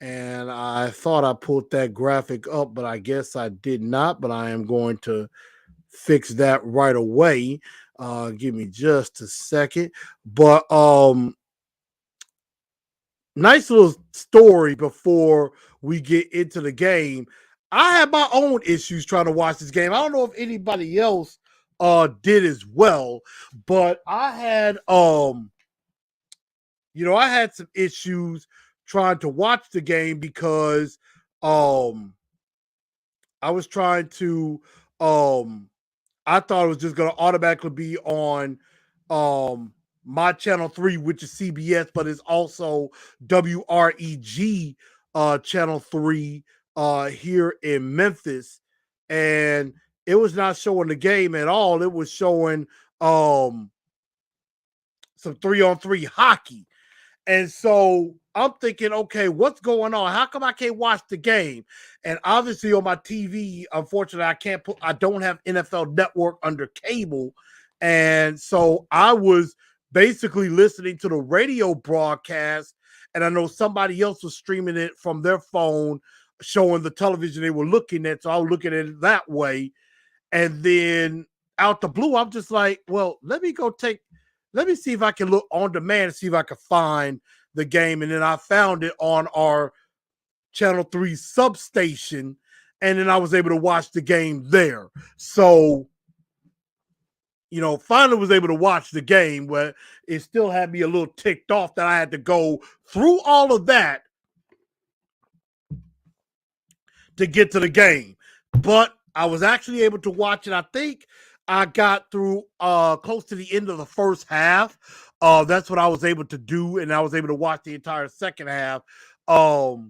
And I thought I pulled that graphic up, but I guess I did not. But I am going to fix that right away. Give me just a second. But nice little story before we get into the game. I had my own issues trying to watch this game. I don't know if anybody else did as well, but I had I had some issues trying to watch the game because I was trying to I thought it was just going to automatically be on um my channel 3, which is CBS, but it's also WREG channel 3 here in Memphis. And it was not showing the game at all. It was showing some 3-on-3 hockey. And so I'm thinking, okay, what's going on? How come I can't watch the game? And obviously on my TV, unfortunately, I don't have NFL Network under cable. And so I was basically listening to the radio broadcast. And I know somebody else was streaming it from their phone, showing the television they were looking at. So I was looking at it that way. And then out the blue, I'm just like, well, let me see if I can look on demand and see if I can find the game. And then I found it on our Channel 3 substation. And then I was able to watch the game there. So, finally was able to watch the game, where it still had me a little ticked off that I had to go through all of that to get to the game. But I was actually able to watch it. I think I got through close to the end of the first half. That's what I was able to do, and I was able to watch the entire second half. But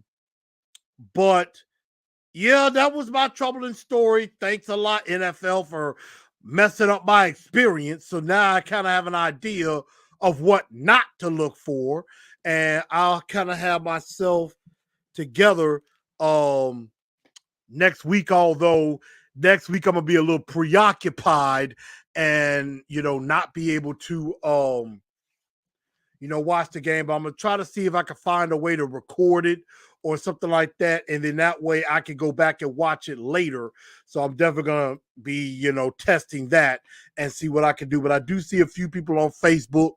yeah, that was my troubling story. Thanks a lot, NFL, for messing up my experience. So now I kind of have an idea of what not to look for, and I'll kind of have myself together next week, although next week I'm gonna be a little preoccupied and not be able to watch the game. But I'm gonna try to see if I can find a way to record it or something like that, and then that way I can go back and watch it later. So I'm definitely gonna be testing that and see what I can do. But I do see a few people on Facebook,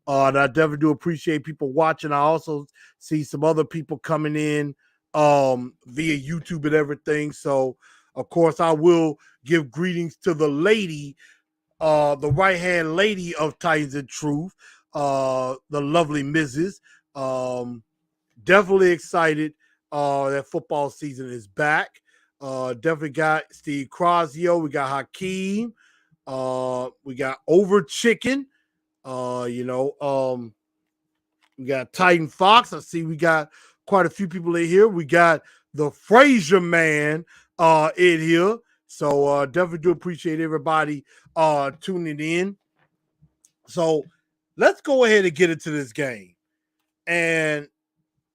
and I definitely do appreciate people watching. I also see some other people coming in via YouTube and everything. So of course I will give greetings to the lady, the right-hand lady of Titans and Truth, the lovely Mrs. Definitely excited that football season is back. Definitely got Steve Crosio, we got Hakeem, we got Over Chicken, we got Titan Fox. I see we got quite a few people in here. We got the Fraser man in here. So definitely do appreciate everybody tuning in. So let's go ahead and get into this game. And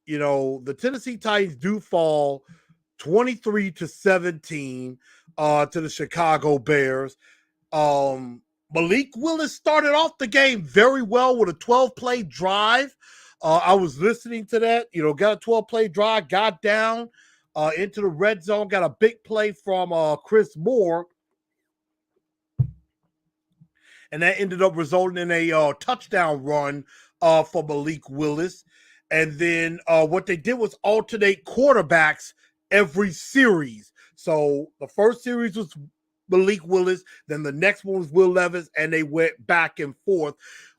the Tennessee Titans do fall 23-17 to the Chicago Bears. Malik Willis started off the game very well with a 12-play drive. I was listening to that, got a 12-play drive, got down into the red zone, got a big play from Chris Moore, and that ended up resulting in a touchdown run for Malik Willis. And then what they did was alternate quarterbacks every series. So the first series was Malik Willis, then the next one was Will Levis, and they went back and forth,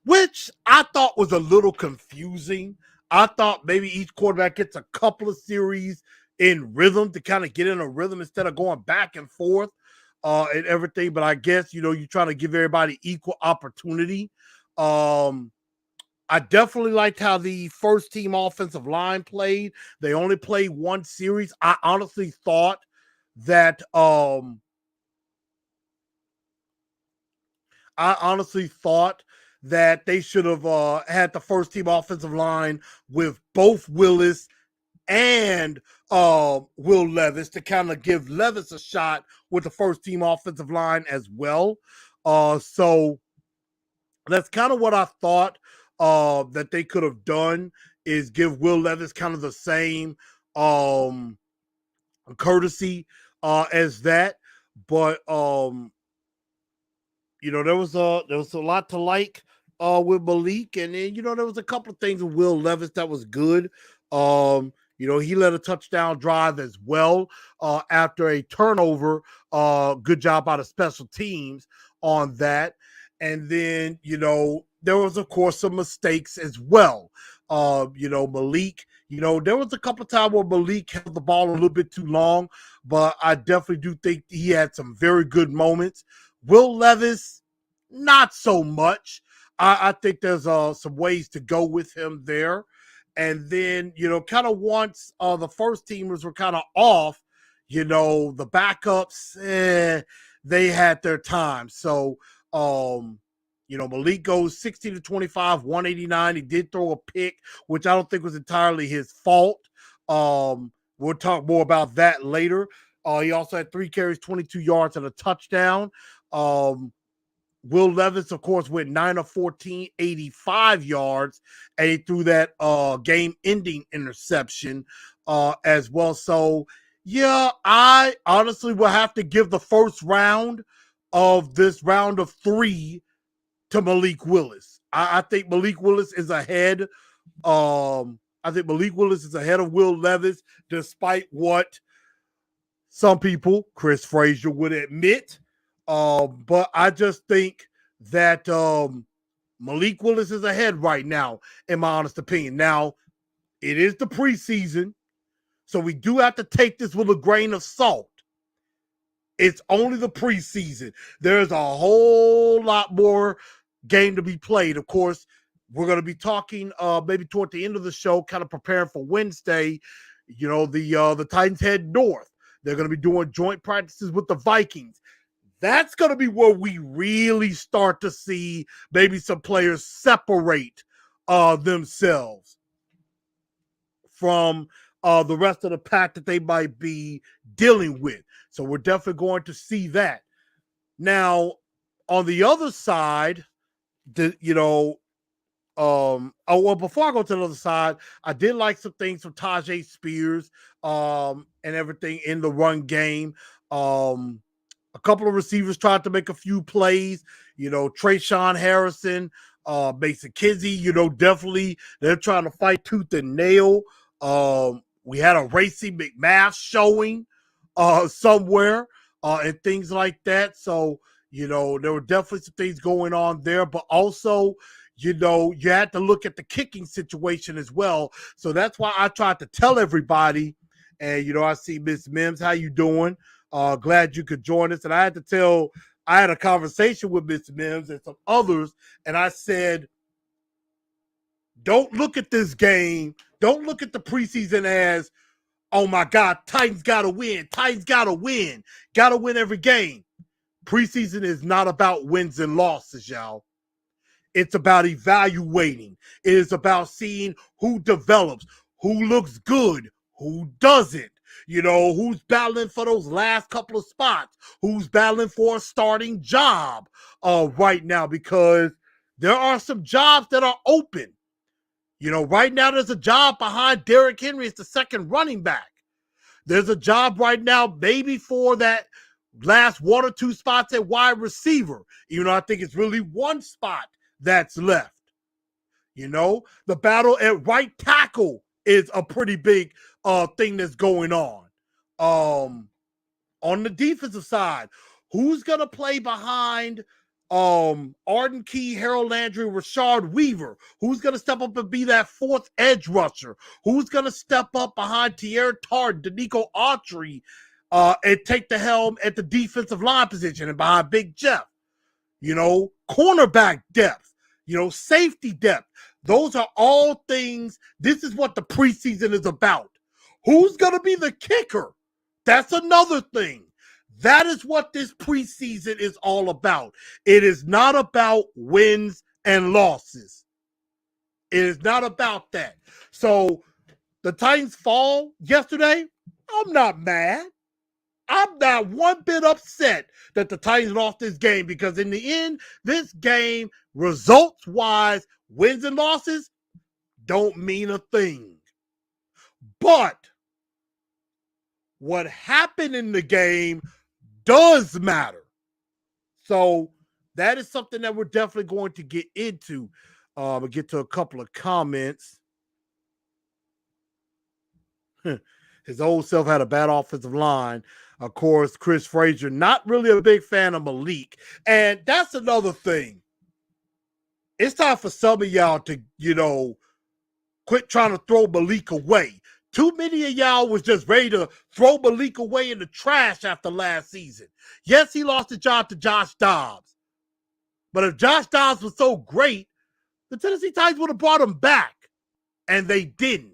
which I thought was a little confusing. I thought maybe each quarterback gets a couple of series in rhythm to kind of get in a rhythm instead of going back and forth and everything. But I guess, you're trying to give everybody equal opportunity. I definitely liked how the first team offensive line played. They only played one series. I honestly thought that they should have had the first team offensive line with both Willis and Will Levis to kind of give Levis a shot with the first team offensive line as well. So that's kind of what I thought that they could have done, is give Will Levis kind of the same courtesy as that. But there was a lot to like with Malik, and then there was a couple of things with Will Levis that was good. He led a touchdown drive as well after a turnover. Good job out of special teams on that. And then, there was, of course, some mistakes as well. Malik, there was a couple of times where Malik held the ball a little bit too long, but I definitely do think he had some very good moments. Will Levis, not so much. I think there's some ways to go with him there. And then, kind of once the first teamers were kind of off, the backups, they had their time. So, Malik goes 16 to 25, 189. He did throw a pick, which I don't think was entirely his fault. We'll talk more about that later. He also had 3 carries, 22 yards, and a touchdown. Will Levis, of course, went 9 of 14, 85 yards, and he threw that game-ending interception as well. So, yeah, I honestly will have to give the first round of this round of 3 to Malik Willis. I think Malik Willis is ahead. I think Malik Willis is ahead of Will Levis, despite what some people, Chris Frazier, would admit. But I just think that Malik Willis is ahead right now, in my honest opinion. Now, it is the preseason, so we do have to take this with a grain of salt. It's only the preseason. There's a whole lot more game to be played. Of course, we're going to be talking maybe toward the end of the show, kind of preparing for Wednesday. The Titans head north. They're going to be doing joint practices with the Vikings. That's going to be where we really start to see maybe some players separate themselves from the rest of the pack that they might be dealing with. So we're definitely going to see that. Now, on the other side, before I go to the other side, I did like some things from Tyjae Spears and everything in the run game. A couple of receivers tried to make a few plays. Trayshawn Harrison, Mason Kinsey, definitely they're trying to fight tooth and nail. We had a Racey McMath showing somewhere and things like that. So, there were definitely some things going on there, but also, you had to look at the kicking situation as well. So that's why I tried to tell everybody, and, I see Miss Mims, how you doing? Glad you could join us. And I had a conversation with Miss Mims and some others, and I said, don't look at this game. Don't look at the preseason as, oh my God, Titans got to win. Titans got to win. Got to win every game. Preseason is not about wins and losses, y'all. It's about evaluating. It is about seeing who develops, who looks good, who doesn't. Who's battling for those last couple of spots, who's battling for a starting job right now, because there are some jobs that are open. Right now there's a job behind Derrick Henry as the second running back. There's a job right now maybe for that last 1 or 2 spots at wide receiver, even though I think it's really 1 spot that's left. The battle at right tackle is a pretty big thing that's going on. On the defensive side, who's going to play behind Arden Key, Harold Landry, Rashard Weaver? Who's going to step up and be that 4th edge rusher? Who's going to step up behind Tierre Tart, Danico Autry, and take the helm at the defensive line position and behind Big Jeff? Cornerback depth, safety depth. Those are all things. This is what the preseason is about. Who's going to be the kicker? That's another thing. That is what this preseason is all about. It is not about wins and losses. It is not about that. So the Titans fall yesterday. I'm not mad. I'm not one bit upset that the Titans lost this game, because in the end, this game, results-wise, wins and losses don't mean a thing. But what happened in the game does matter. So that is something that we're definitely going to get into. We'll get to a couple of comments. His old self had a bad offensive line. Of course, Chris Frazier, not really a big fan of Malik. And that's another thing. It's time for some of y'all to, quit trying to throw Malik away. Too many of y'all was just ready to throw Malik away in the trash after last season. Yes, he lost the job to Josh Dobbs. But if Josh Dobbs was so great, the Tennessee Titans would have brought him back. And they didn't.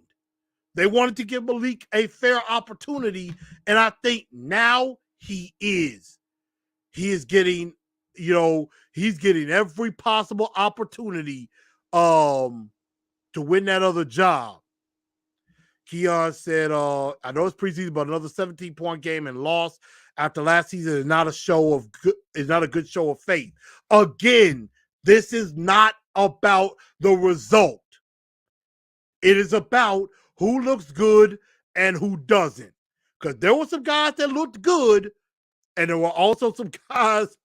They wanted to give Malik a fair opportunity. And I think now he is. He is getting, he's getting every possible opportunity to win that other job. Keon said, I know it's preseason, but another 17-point game and loss after last season is not a good show of faith. Again, this is not about the result. It is about who looks good and who doesn't. Because there were some guys that looked good, and there were also some guys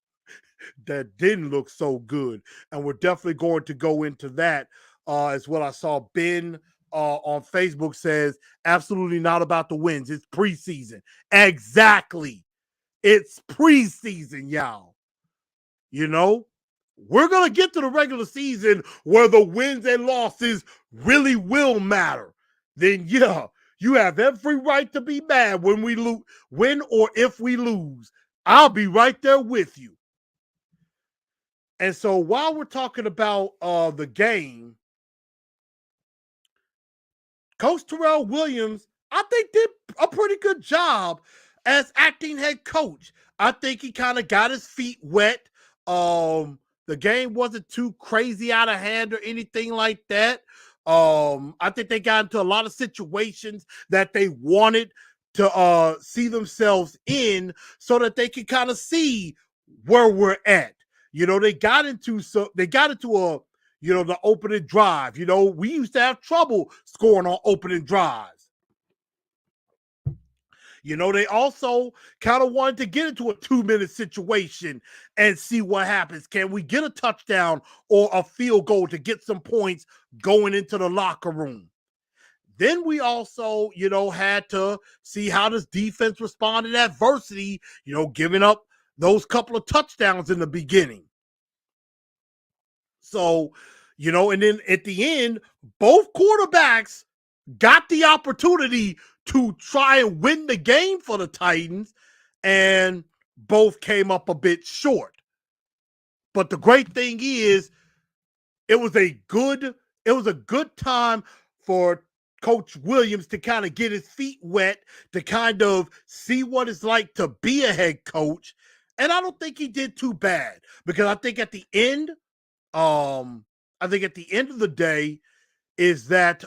that didn't look so good. And we're definitely going to go into that as well. I saw Ben on Facebook says, absolutely not about the wins. It's preseason. Exactly. It's preseason, y'all. We're going to get to the regular season where the wins and losses really will matter. Then, yeah, you have every right to be mad when we win or if we lose. I'll be right there with you. And so while we're talking about the game, Coach Terrell Williams, I think, did a pretty good job as acting head coach. I think he kind of got his feet wet. The game wasn't too crazy out of hand or anything like that. I think they got into a lot of situations that they wanted to see themselves in so that they could kind of see where we're at. They got into the opening drive. We used to have trouble scoring on opening drives. They also kind of wanted to get into a 2-minute situation and see what happens. Can we get a touchdown or a field goal to get some points going into the locker room? Then we also, had to see how this defense responded to adversity, giving up those couple of touchdowns in the beginning. So, and then at the end, both quarterbacks got the opportunity to try and win the game for the Titans, and both came up a bit short. But the great thing is, it was a good time for Coach Williams to kind of get his feet wet, to kind of see what it's like to be a head coach. And I don't think he did too bad, because I think at the end of the day is that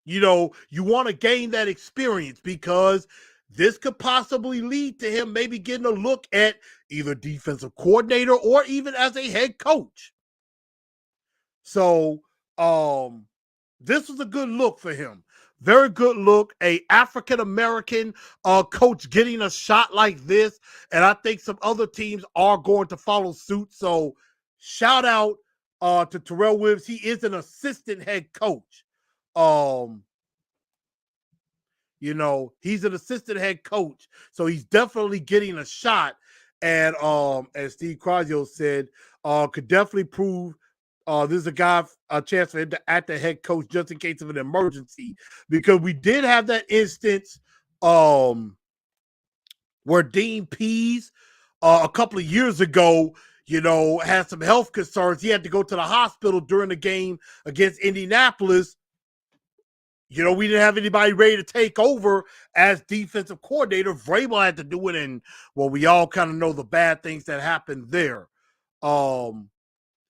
you want to gain that experience, because this could possibly lead to him maybe getting a look at either defensive coordinator or even as a head coach. So this was a good look for him. Very good look. A African-American coach getting a shot like this. And I think some other teams are going to follow suit. So shout out to Terrell Williams. He is an assistant head coach. He's an assistant head coach, so he's definitely getting a shot. And as Steve Crazio said, could definitely prove this is a chance for him to act the head coach just in case of an emergency, because we did have that instance where Dean Pease a couple of years ago, had some health concerns. He had to go to the hospital during the game against Indianapolis. We didn't have anybody ready to take over as defensive coordinator. Vrabel had to do it, and we all kind of know the bad things that happened there. And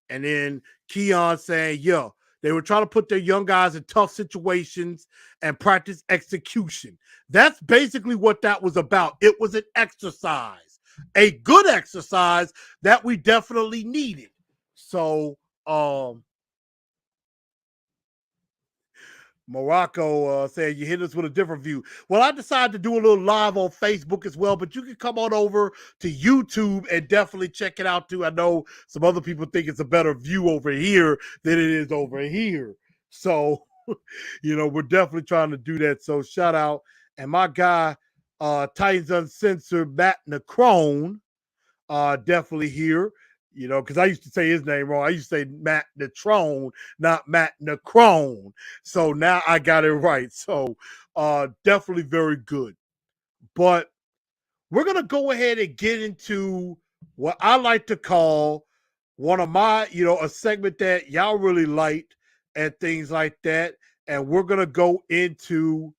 then Keon saying, yeah, they were trying to put their young guys in tough situations and practice execution. That's basically what that was about. It was an exercise, a good exercise that we definitely needed. So, Morocco saying you hit us with a different view. Well, I decided to do a little live on Facebook as well, but you can come on over to YouTube and definitely check it out too. I know some other people think it's a better view over here than it is over here. So, we're definitely trying to do that. So shout out. And my guy, Titans Uncensored, Matt Necrone, definitely here. Because I used to say his name wrong. I used to say Matt Netrone, not Matt Necrone. So now I got it right. So definitely very good. But we're going to go ahead and get into what I like to call one of my, a segment that y'all really liked and things like that. And we're going to go into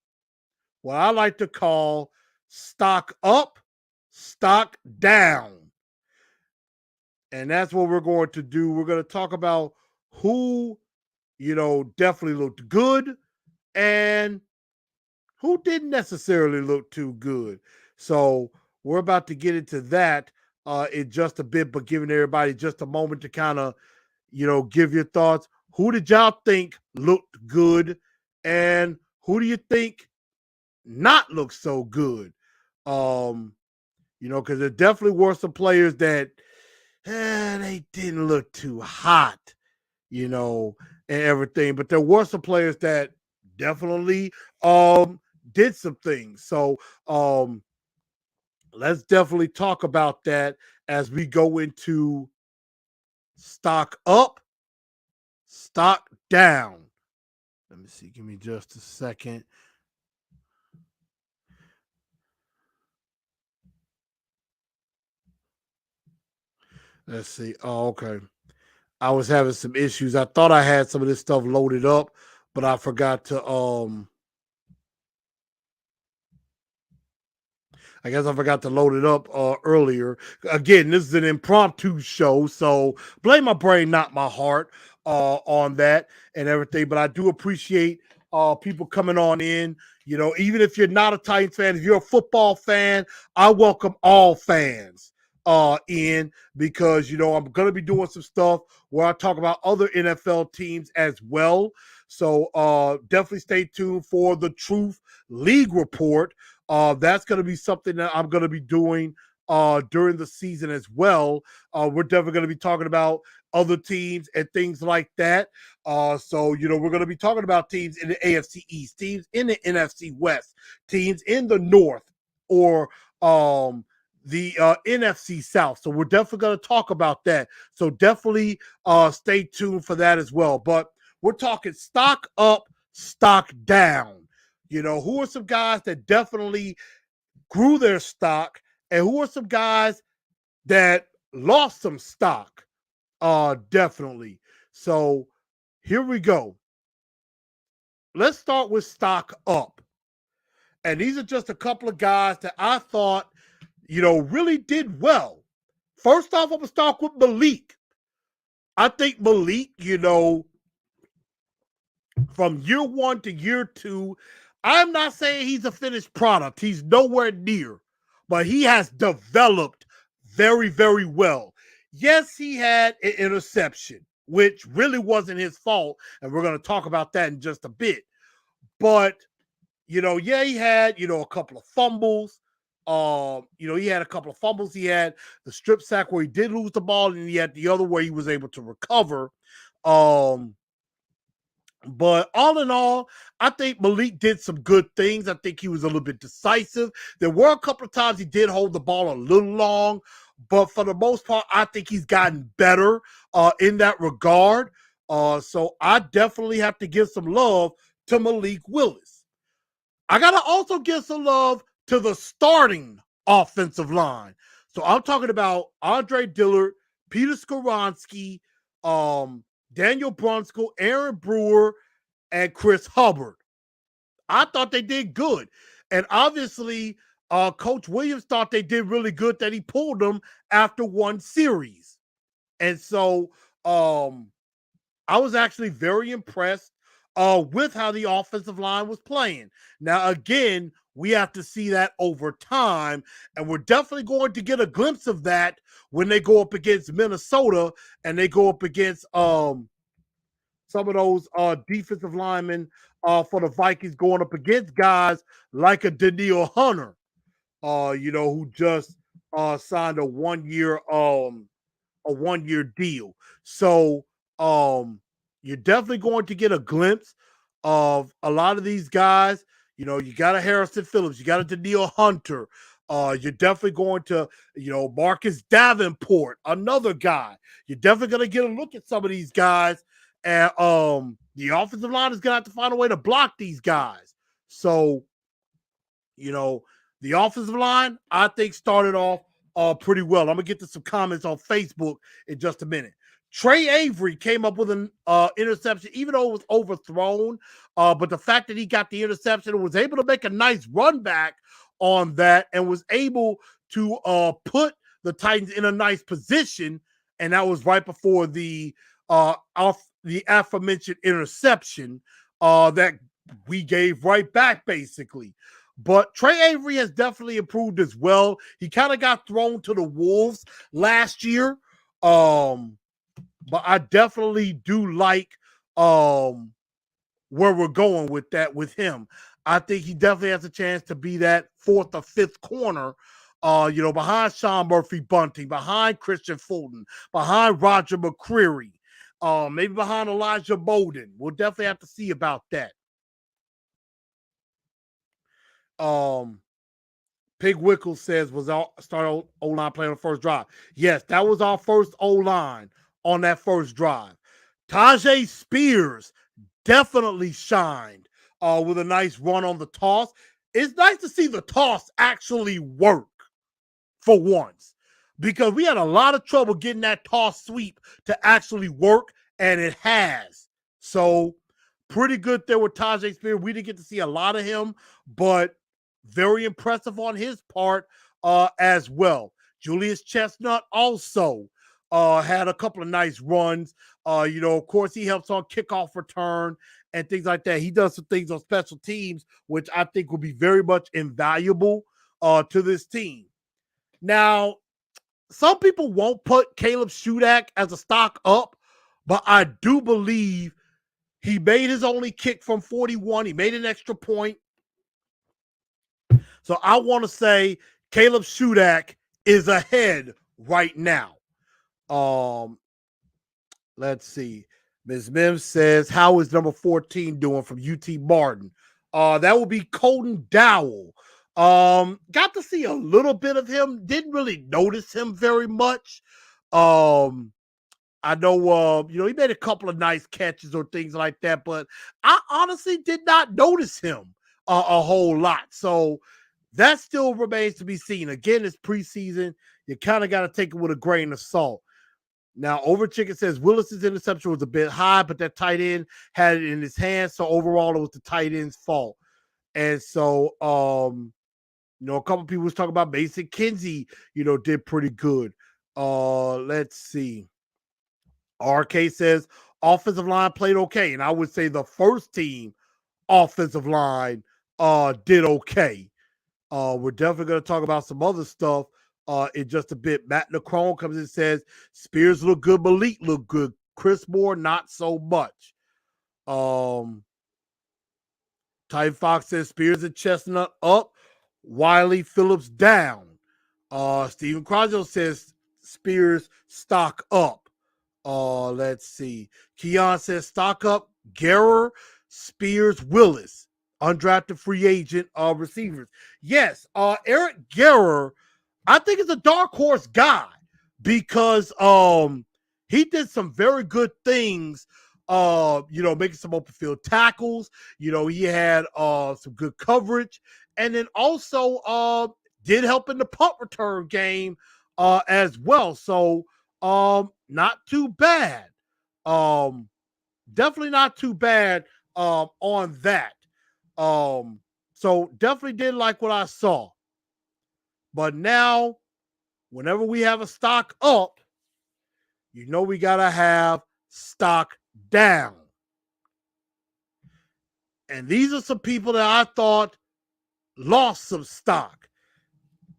what I like to call stock up, stock down. And that's what we're going to do. We're going to talk about who, definitely looked good and who didn't necessarily look too good. So we're about to get into that in just a bit, but giving everybody just a moment to kind of, give your thoughts. Who did y'all think looked good and who do you think not look so good? Because there definitely were some players that they didn't look too hot, and everything. But there were some players that definitely did some things. So let's definitely talk about that as we go into stock up, stock down. Let me see. Give me just a second. Let's see. Oh, okay. I was having some issues. I thought I had some of this stuff loaded up, but I forgot to I guess I forgot to load it up earlier. Again, this is an impromptu show, so blame my brain, not my heart, on that and everything. But I do appreciate people coming on in. Even if you're not a Titans fan, if you're a football fan, I welcome all fans in because I'm going to be doing some stuff where I talk about other NFL teams as well. So definitely stay tuned for the Truth League Report. That's going to be something that I'm going to be doing during the season as well. We're definitely going to be talking about other teams and things like that. So we're going to be talking about teams in the AFC East, teams in the NFC West, teams in the North, or the NFC South. So we're definitely going to talk about that. So definitely stay tuned for that as well. But we're talking stock up, stock down. Who are some guys that definitely grew their stock and who are some guys that lost some stock? Definitely. So here we go. Let's start with stock up. And these are just a couple of guys that I thought, really did well. First off, I'm going to start with Malik. I think Malik, from year one to year two, I'm not saying he's a finished product. He's nowhere near, but he has developed very, very well. Yes, he had an interception, which really wasn't his fault, and we're going to talk about that in just a bit. But, he had, a couple of fumbles. He had a couple of fumbles. He had the strip sack where he did lose the ball, and he had the other where he was able to recover. But all in all, I think Malik did some good things. I think he was a little bit decisive. There were a couple of times he did hold the ball a little long, but for the most part, I think he's gotten better in that regard. So I definitely have to give some love to Malik Willis. I got to also give some love to the starting offensive line. So I'm talking about Andre Dillard, Peter Skoronski, Daniel Brunskill, Aaron Brewer, and Chris Hubbard. I thought they did good. And obviously, Coach Williams thought they did really good that he pulled them after one series. And so I was actually very impressed with how the offensive line was playing. Now, again, we have to see that over time, and we're definitely going to get a glimpse of that when they go up against Minnesota and they go up against some of those defensive linemen for the Vikings going up against guys like a Danielle Hunter, who just signed a 1 year deal. So you're definitely going to get a glimpse of a lot of these guys. You got a Harrison Phillips, you got a Danielle Hunter. You're definitely going to, Marcus Davenport, another guy. You're definitely going to get a look at some of these guys. And the offensive line is going to have to find a way to block these guys. So, the offensive line, I think, started off pretty well. I'm going to get to some comments on Facebook in just a minute. Trey Avery came up with an interception, even though it was overthrown. But the fact that he got the interception and was able to make a nice run back on that and was able to put the Titans in a nice position, and that was right before the aforementioned interception that we gave right back, basically. But Trey Avery has definitely improved as well. He kind of got thrown to the wolves last year. But I definitely do like where we're going with that with him. I think he definitely has a chance to be that fourth or fifth corner, behind Sean Murphy-Bunting, behind Christian Fulton, behind Roger McCreary, maybe behind Elijah Bowden. We'll definitely have to see about that. Pig Wickle says, was our start O-line playing on the first drive? Yes, that was our first O-line on that first drive. Tyjae Spears definitely shined with a nice run on the toss. It's nice to see the toss actually work for once, because we had a lot of trouble getting that toss sweep to actually work, and it has. So pretty good there with Tyjae Spears. We didn't get to see a lot of him, but very impressive on his part as well. Julius Chestnut also had a couple of nice runs. Of course, he helps on kickoff return and things like that. He does some things on special teams, which I think will be very much invaluable to this team. Now, some people won't put Caleb Shudak as a stock up, but I do believe he made his only kick from 41. He made an extra point. So I want to say Caleb Shudak is ahead right now. Let's see. Ms. Mims says, how is number 14 doing from UT Martin? That will be Colton Dowell. Got to see a little bit of him. Didn't really notice him very much. I know, he made a couple of nice catches or things like that, but I honestly did not notice him a whole lot. So that still remains to be seen. Again, it's preseason. You kind of got to take it with a grain of salt. Now, Overchicken says Willis's interception was a bit high, but that tight end had it in his hands. So overall, it was the tight end's fault. And so, a couple of people was talking about Mason Kinsey, did pretty good. Let's see. RK says offensive line played okay. And I would say the first team offensive line did okay. We're definitely going to talk about some other stuff in just a bit. Matt Necrone comes in and says Spears look good, Malik look good. Chris Moore, not so much. Ty Fox says Spears and Chestnut up, Wiley Phillips down. Steven Croswell says Spears stock up. Let's see. Keon says stock up, Guerrer, Spears, Willis. Undrafted free agent receivers. Yes, Eric Guerrer, I think is a dark horse guy because he did some very good things, making some open field tackles. He had some good coverage, and then also did help in the punt return game as well. So not too bad. Definitely not too bad on that. So definitely did like what I saw. But now, whenever we have a stock up, we got to have stock down. And these are some people that I thought lost some stock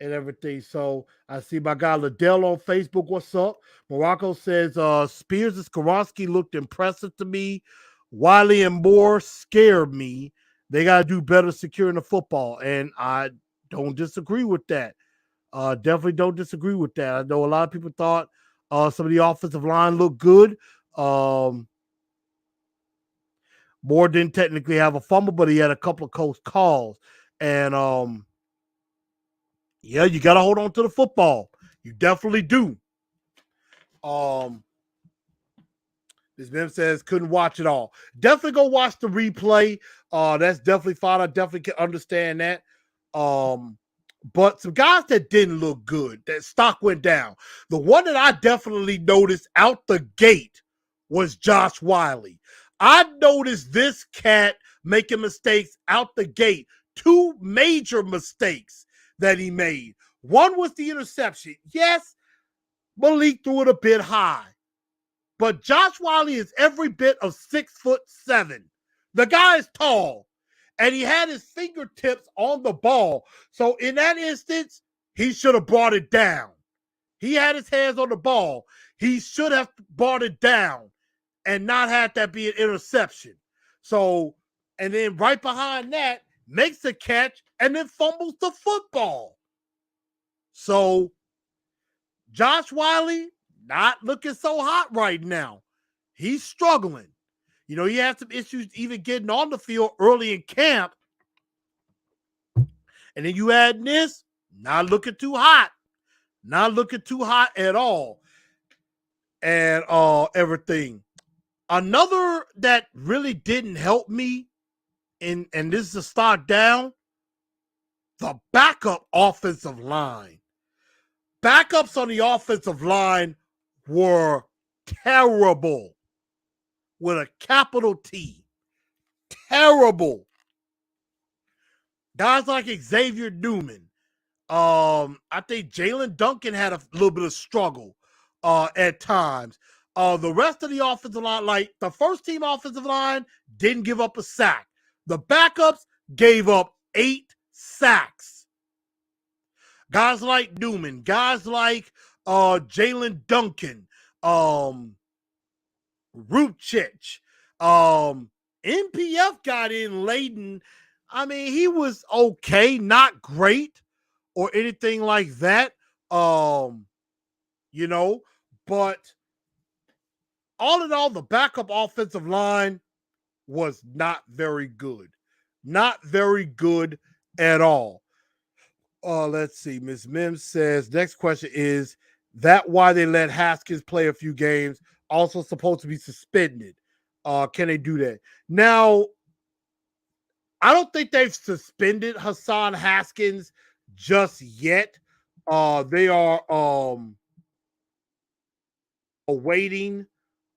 and everything. So I see my guy Liddell on Facebook. What's up? Morocco says Spears and Skoronski looked impressive to me. Wiley and Moore scare me. They got to do better securing the football, and I don't disagree with that. Definitely don't disagree with that. I know a lot of people thought some of the offensive line looked good. Moore didn't technically have a fumble, but he had a couple of close calls. And yeah, you got to hold on to the football. You definitely do. This man says couldn't watch it all. Definitely go watch the replay. That's definitely fine. I definitely can understand that. But some guys that didn't look good, that stock went down. The one that I definitely noticed out the gate was Josh Wiley. I noticed this cat making mistakes out the gate. 2 major mistakes that he made. One was the interception. Yes, Malik threw it a bit high. But Josh Wiley is every bit of 6'7". The guy is tall, and he had his fingertips on the ball. So in that instance, he should have brought it down. He had his hands on the ball. He should have brought it down and not had that be an interception. So, and then right behind that, makes a catch and then fumbles the football. So, Josh Wiley, not looking so hot right now. He's struggling. You know, he had some issues even getting on the field early in camp. And then you add this, not looking too hot. Not looking too hot at all. And everything. Another that really didn't help me, and this is a start down, the backup offensive line. Backups on the offensive line were terrible. With a capital T. Terrible. Guys like Xavier Newman. I think Jalen Duncan had a little bit of struggle at times. The rest of the offensive line, like the first team offensive line, didn't give up a sack. The backups gave up 8 sacks. Guys like Newman, guys like Jalen Duncan, Rupchich. NPF got in Layden. I mean, he was okay, not great or anything like that. You know, but all in all, the backup offensive line was not very good. Not very good at all. Let's see. Ms. Mims says, next question is that why they let Haskins play a few games? Also supposed to be suspended. Can they do that? Now, I don't think they've suspended Hassan Haskins just yet. They are awaiting.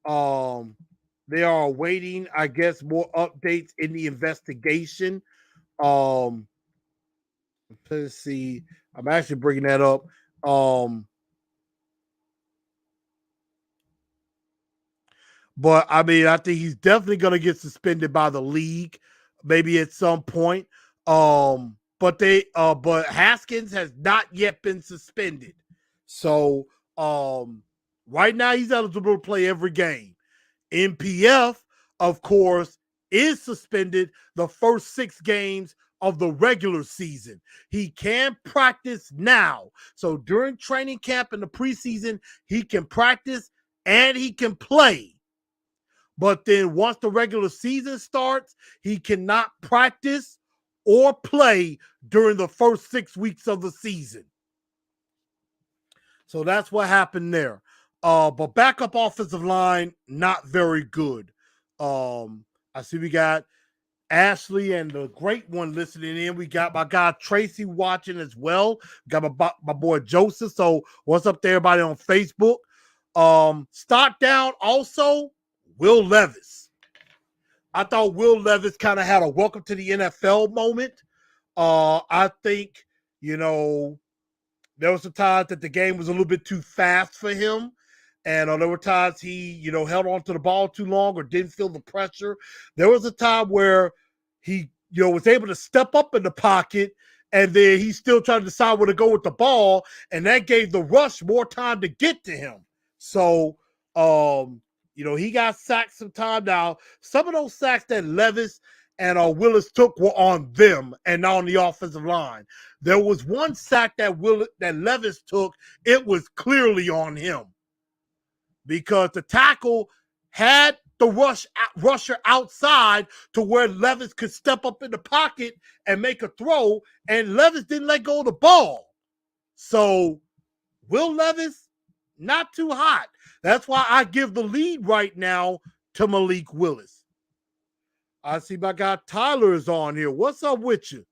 They are awaiting, I guess, more updates in the investigation. Let's see. I'm actually bringing that up. But I mean, I think he's definitely going to get suspended by the league, maybe at some point. But Haskins has not yet been suspended. So right now he's eligible to play every game. NPF, of course, is suspended the first 6 games of the regular season. He can practice now. So during training camp in the preseason, he can practice and he can play. But then once the regular season starts, he cannot practice or play during the first 6 weeks of the season. So that's what happened there. But backup offensive line, not very good. I see we got Ashley and the great one listening in. We got my guy Tracy watching as well. We got my boy Joseph. So what's up to everybody on Facebook? Start down also, Will Levis. I thought Will Levis kind of had a welcome to the NFL moment. I think, you know, there was some times that the game was a little bit too fast for him. And there were times he, you know, held on to the ball too long or didn't feel the pressure. There was a time where he, you know, was able to step up in the pocket and then he still trying to decide where to go with the ball. And that gave the rush more time to get to him. So, He got sacked sometime. Now, some of those sacks that Levis and Willis took were on them and not on the offensive line. There was one sack that Levis took. It was clearly on him because the tackle had the rusher outside to where Levis could step up in the pocket and make a throw, and Levis didn't let go of the ball. So, Will Levis, not too hot. That's why I give the lead right now to Malik Willis. I see my guy Tyler is on here. What's up with you?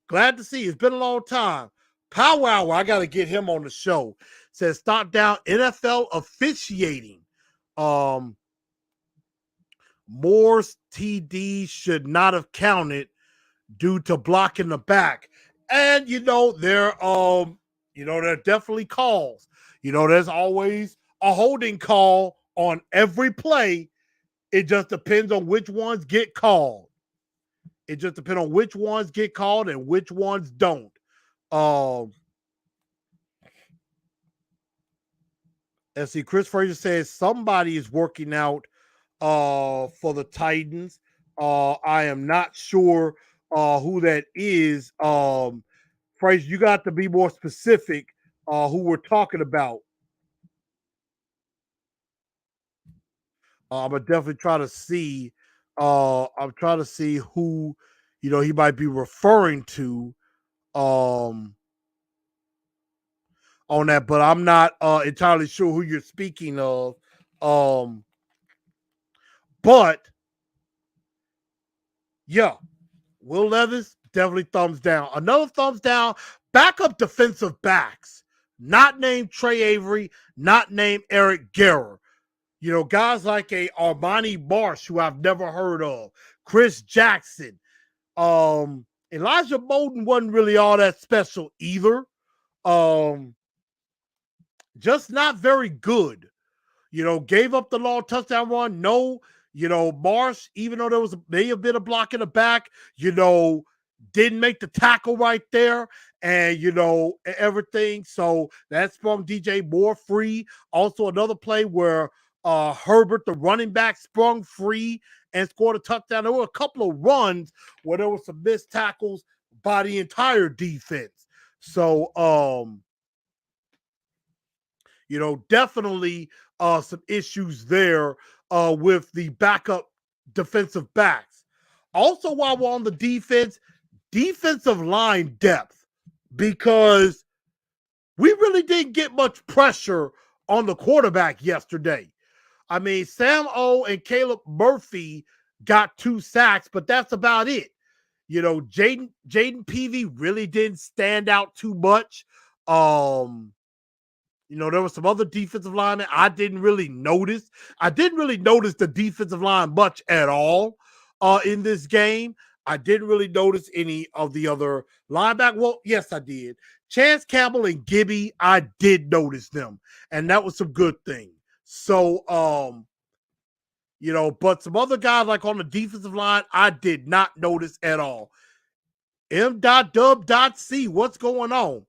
Glad to see you. It's been a long time. Power Hour, I got to get him on the show. Says start down NFL officiating. Moore's TD should not have counted due to blocking the back. And there are definitely calls. There's always a holding call on every play. It just depends on which ones get called. It just depends on which ones get called and which ones don't. And see, Chris Frazier says somebody is working out for the Titans. I am not sure who that is. Frazier, you got to be more specific who we're talking about. I'm gonna definitely try to see. I'm trying to see who he might be referring to on that, but I'm not entirely sure who you're speaking of. But yeah, Will Levis definitely thumbs down. Another thumbs down. Backup defensive backs, not named Trey Avery, not named Eric Guerra. Guys like a Armani Marsh, who I've never heard of, Chris Jackson. Elijah Molden wasn't really all that special either. Just not very good. Gave up the long touchdown run. No, Marsh, even though there may have been a block in the back, didn't make the tackle right there and, everything. So that sprung DJ Moore free. Also another play where Herbert, the running back, sprung free and scored a touchdown. There were a couple of runs where there were some missed tackles by the entire defense. So, definitely some issues there with the backup defensive backs. Also, while we're on the defensive line depth, because we really didn't get much pressure on the quarterback yesterday. I mean, Sam O and Caleb Murphy got 2 sacks, but that's about it. Jaden Peavy really didn't stand out too much. There were some other defensive linemen I didn't really notice. I didn't really notice the defensive line much at all in this game. I didn't really notice any of the other linebackers. Well, yes, I did. Chance Campbell and Gibby, I did notice them, and that was some good thing. So, but some other guys like on the defensive line, I did not notice at all. M.Dub.C, what's going on?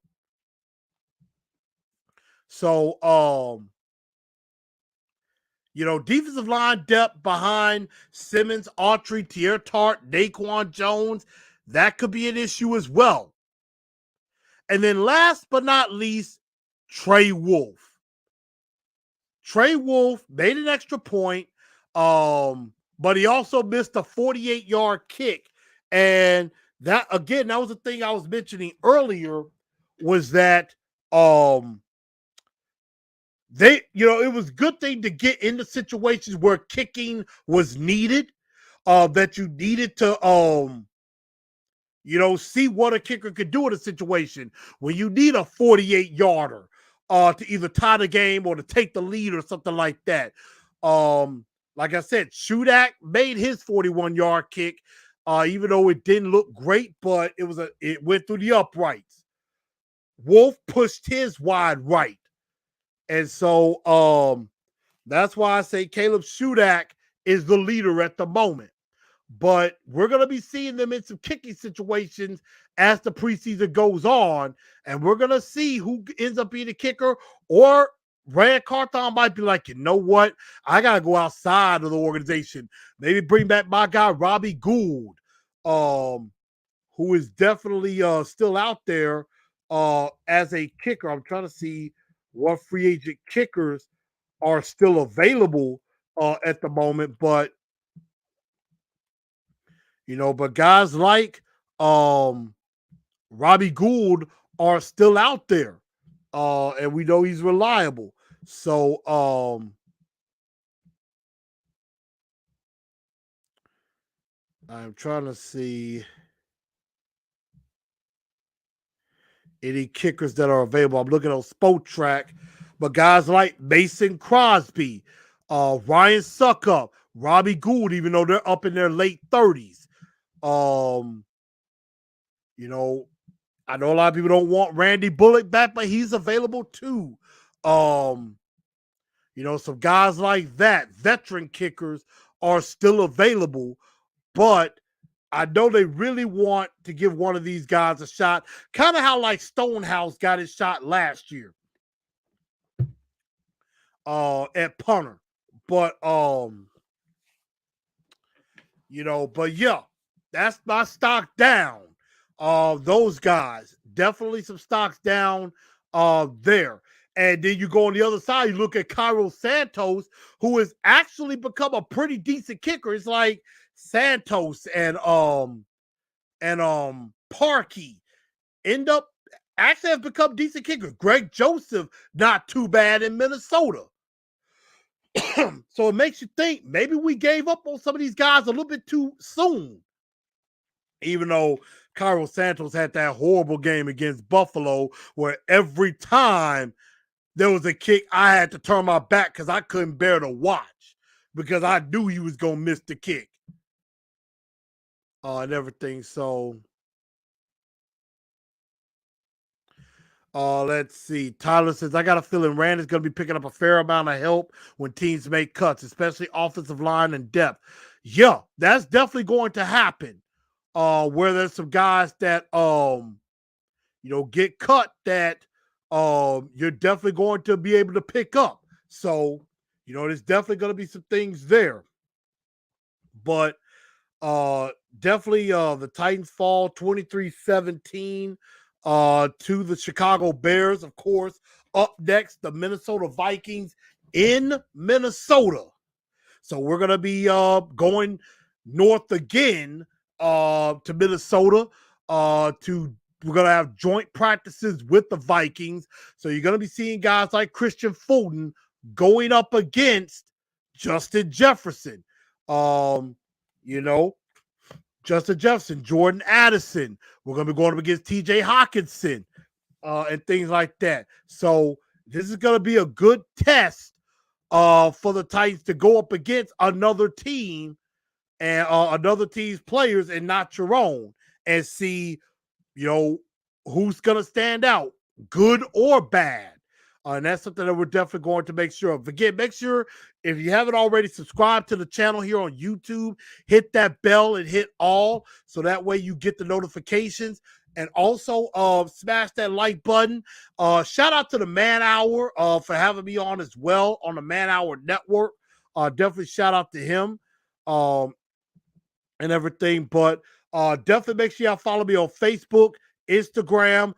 So, defensive line depth behind Simmons, Autry, Tierre Tart, Naquan Jones, that could be an issue as well. And then last but not least, Trey Wolff. Trey Wolff made an extra point, but he also missed a 48-yard kick. And that, again, that was the thing I was mentioning earlier, was that it was a good thing to get into situations where kicking was needed, that you needed to see what a kicker could do in a situation when you need a 48-yarder to either tie the game or to take the lead or something like that. Like I said, Shudak made his 41-yard kick, even though it didn't look great, but it went through the uprights. Wolff pushed his wide right. And so that's why I say Caleb Shudak is the leader at the moment. But we're going to be seeing them in some kicking situations as the preseason goes on, and we're going to see who ends up being a kicker, or Rand Carthon might be like, you know what? I gotta go outside of the organization. Maybe bring back my guy Robbie Gould, who is definitely still out there as a kicker. I'm trying to see what free agent kickers are still available at the moment, but but guys like Robbie Gould are still out there, and we know he's reliable. So I'm trying to see any kickers that are available. I'm looking on Spotrac, but guys like Mason Crosby, Ryan Suckup, Robbie Gould, even though they're up in their late 30s. I know a lot of people don't want Randy Bullock back, but he's available too. Some guys like that, veteran kickers, are still available, but I know they really want to give one of these guys a shot, kind of how like Stonehouse got his shot last year at punter. But but yeah, that's my stock down. Those guys, definitely some stocks down there. And then you go on the other side, you look at Cairo Santos, who has actually become a pretty decent kicker. It's like Santos and Parkey actually have become decent kickers. Greg Joseph, not too bad in Minnesota. So it makes you think maybe we gave up on some of these guys a little bit too soon. Even though Cairo Santos had that horrible game against Buffalo where every time there was a kick, I had to turn my back because I couldn't bear to watch because I knew he was going to miss the kick. And everything. So, let's see. Tyler says, I got a feeling Rand is going to be picking up a fair amount of help when teams make cuts, especially offensive line and depth. Yeah, that's definitely going to happen. Where there's some guys that, get cut that you're definitely going to be able to pick up. So, there's definitely going to be some things there. But definitely the Titans fall 23-17 to the Chicago Bears, of course. Up next, the Minnesota Vikings in Minnesota. So we're going to be going north again to Minnesota. We're going to have joint practices with the Vikings. So you're going to be seeing guys like Christian Fulton going up against Justin Jefferson. Justin Jefferson, Jordan Addison. We're going to be going up against TJ Hawkinson and things like that. So this is going to be a good test for the Titans to go up against another team and another team's players and not your own, and see, who's going to stand out, good or bad. And that's something that we're definitely going to make sure of. Again, make sure if you haven't already subscribed to the channel here on YouTube, hit that bell and hit all so that way you get the notifications. And also smash that like button. Shout out to the Man Hour for having me on as well on the Man Hour Network. Definitely shout out to him and everything. But definitely make sure y'all follow me on Facebook, Instagram,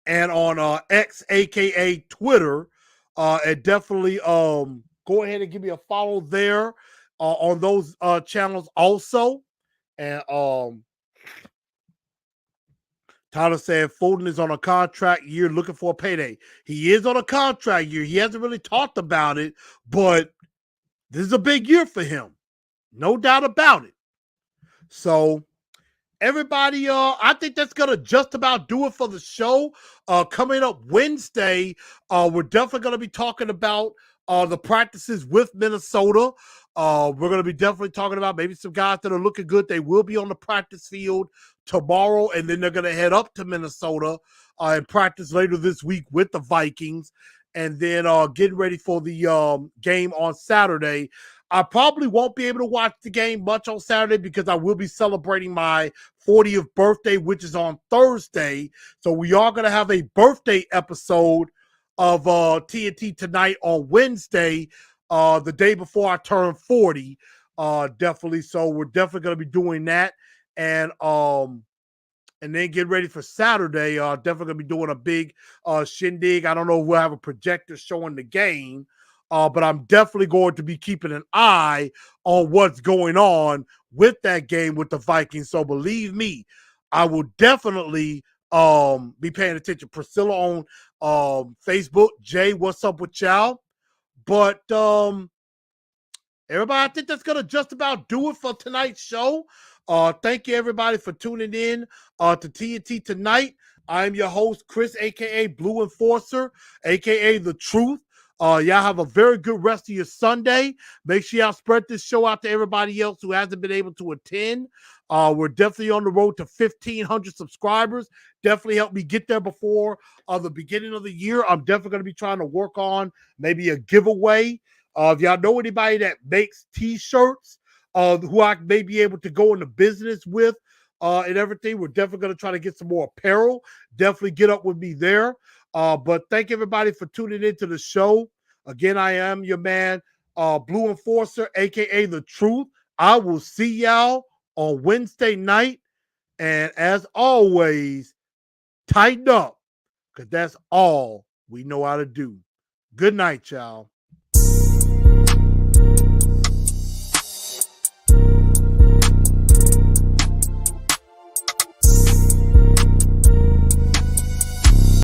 and on X, aka Twitter. And definitely go ahead and give me a follow there on those channels also. And Tyler said Fulton is on a contract year looking for a payday. He is on a contract year. He hasn't really talked about it, but this is a big year for him. No doubt about it. So everybody, I think that's going to just about do it for the show. Coming up Wednesday, we're definitely going to be talking about the practices with Minnesota. We're going to be definitely talking about maybe some guys that are looking good. They will be on the practice field tomorrow, and then they're going to head up to Minnesota and practice later this week with the Vikings, and then getting ready for the game on Saturday. I probably won't be able to watch the game much on Saturday because I will be celebrating my 40th birthday, which is on Thursday. So we are going to have a birthday episode of TNT tonight on Wednesday, the day before I turn 40. Definitely. So we're definitely going to be doing that. And then get ready for Saturday. Definitely gonna be doing a big shindig. I don't know if we'll have a projector showing the game, but I'm definitely going to be keeping an eye on what's going on with that game with the Vikings. So believe me, I will definitely be paying attention. Priscilla on Facebook. Jay, what's up with y'all? But everybody, I think that's gonna just about do it for tonight's show. Thank you everybody for tuning in to TNT tonight. I'm your host, Chris, aka Blue Enforcer, aka The Truth. Y'all have a very good rest of your Sunday. Make sure y'all spread this show out to everybody else who hasn't been able to attend. We're definitely on the road to 1,500 subscribers. Definitely help me get there before the beginning of the year. I'm definitely going to be trying to work on maybe a giveaway. If y'all know anybody that makes t-shirts, who I may be able to go into business with and everything, we're definitely going to try to get some more apparel. Definitely get up with me there. But thank everybody for tuning into the show. Again, I am your man, Blue Enforcer, aka The Truth. I will see y'all on Wednesday night. And as always, tighten up, because that's all we know how to do. Good night, y'all.